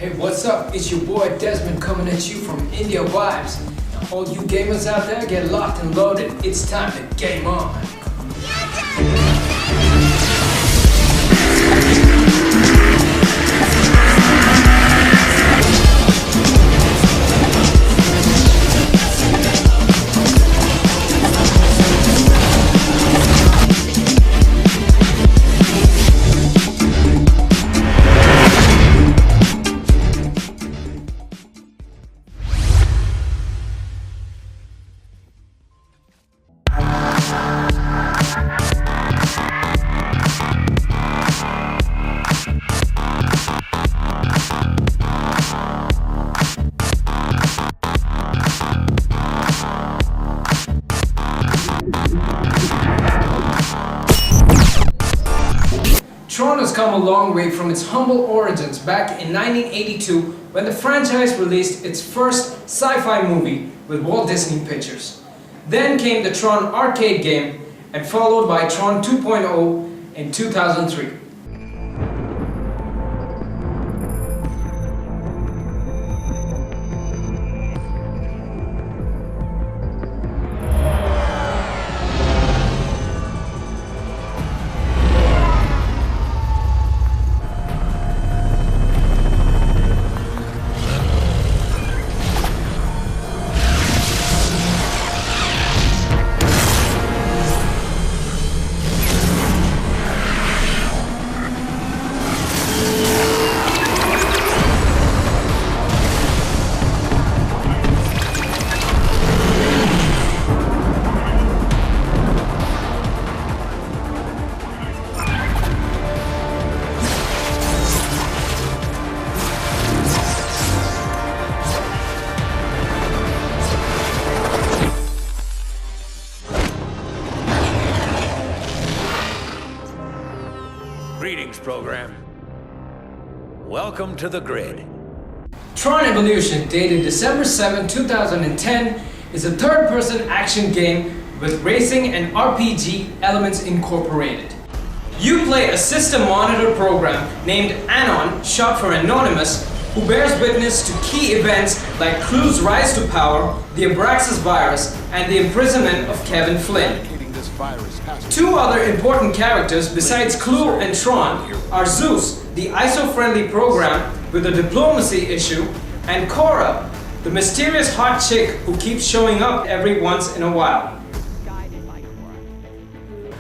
Hey, what's up? It's your boy Desmond coming at you from India Vibes. Now, all you gamers out there, get locked and loaded. It's time to game on. Tron has come a long way from its humble origins back in 1982 when the franchise released its first sci-fi movie with Walt Disney Pictures. Then came the Tron arcade game and followed by Tron 2.0 in 2003. Greetings, program. Welcome to the grid. TRON.EVOLUTION, dated December 7, 2010, is a third-person action game with racing and RPG elements incorporated. You play a system monitor program named Anon, short for Anonymous, who bears witness to key events like Clue's rise to power, the Abraxas virus, and the imprisonment of Kevin Flynn. Two other important characters besides Clue and Tron are Zeus, the ISO-friendly program with a diplomacy issue, and Cora, the mysterious hot chick who keeps showing up every once in a while.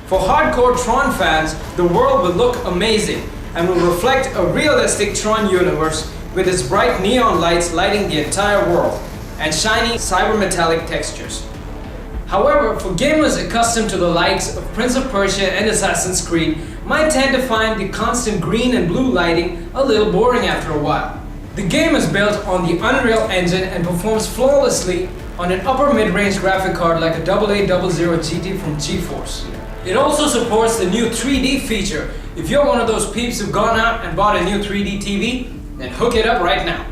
For hardcore Tron fans, the world will look amazing and will reflect a realistic Tron universe with its bright neon lights lighting the entire world and shiny cybermetallic textures. However, for gamers accustomed to the likes of Prince of Persia and Assassin's Creed, might tend to find the constant green and blue lighting a little boring after a while. The game is built on the Unreal Engine and performs flawlessly on an upper mid-range graphic card like a 8800 GT from GeForce. It also supports the new 3D feature. If you're one of those peeps who've gone out and bought a new 3D TV, then hook it up right now.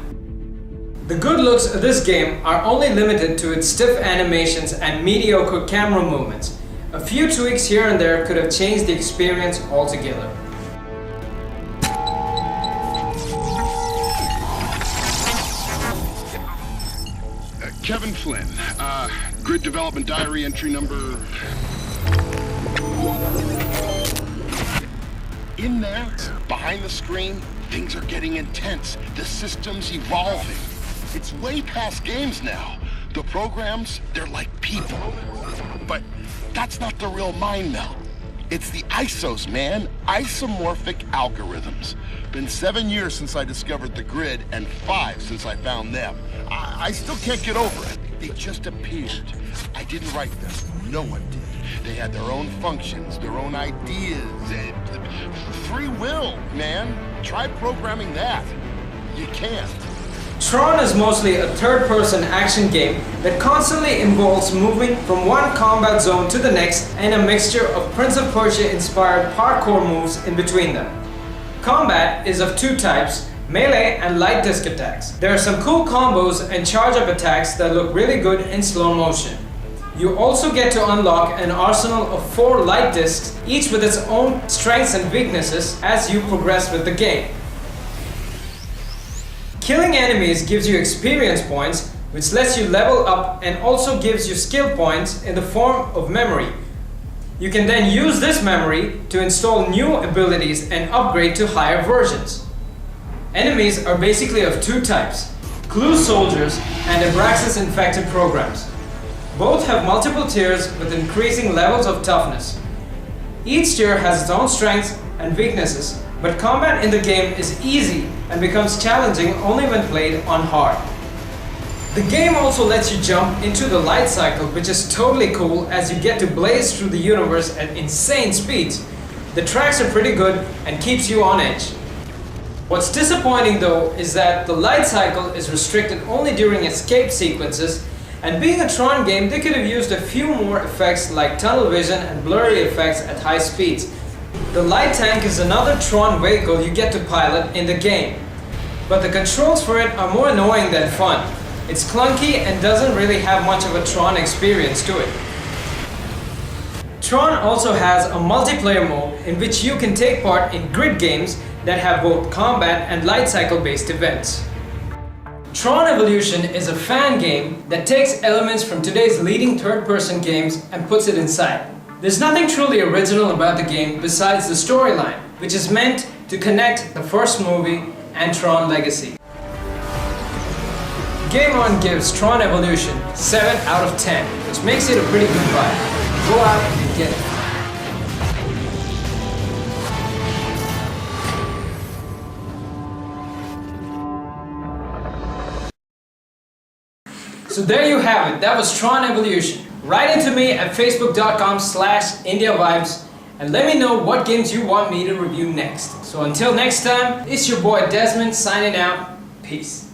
The good looks of this game are only limited to its stiff animations and mediocre camera movements. A few tweaks here and there could have changed the experience altogether. Kevin Flynn, Grid Development Diary entry number... In there, behind the screen, things are getting intense. The system's evolving. It's way past games now. The programs, they're like people. But that's not the real mind meld. It's the ISOs, man. Isomorphic algorithms. Been 7 years since I discovered the grid and 5 since I found them. I still can't get over it. They just appeared. I didn't write them. No one did. They had their own functions, their own ideas. Free will, man. Try programming that. You can't. Tron is mostly a third-person action game that constantly involves moving from one combat zone to the next and a mixture of Prince of Persia-inspired parkour moves in between them. Combat is of two types, melee and light disc attacks. There are some cool combos and charge-up attacks that look really good in slow motion. You also get to unlock an arsenal of 4 light discs, each with its own strengths and weaknesses as you progress with the game. Killing enemies gives you experience points, which lets you level up and also gives you skill points in the form of memory. You can then use this memory to install new abilities and upgrade to higher versions. Enemies are basically of two types: Clue Soldiers and Abraxas Infected Programs. Both have multiple tiers with increasing levels of toughness. Each tier has its own strengths and weaknesses, but combat in the game is easy and becomes challenging only when played on hard. The game also lets you jump into the light cycle, which is totally cool as you get to blaze through the universe at insane speeds. The tracks are pretty good and keeps you on edge. What's disappointing though is that the light cycle is restricted only during escape sequences, and being a Tron game, they could have used a few more effects like tunnel vision and blurry effects at high speeds. The light tank is another Tron vehicle you get to pilot in the game, but the controls for it are more annoying than fun. It's clunky and doesn't really have much of a Tron experience to it. Tron also has a multiplayer mode in which you can take part in grid games that have both combat and light cycle based events. Tron Evolution is a fan game that takes elements from today's leading third-person games and puts it inside. There's nothing truly original about the game besides the storyline, which is meant to connect the first movie and Tron Legacy. Game On gives Tron Evolution 7 out of 10, which makes it a pretty good buy. Go out and get it. So there you have it, that was Tron Evolution. Write into me at facebook.com/IndiaVibes and let me know what games you want me to review next. So until next time, it's your boy Desmond signing out. Peace.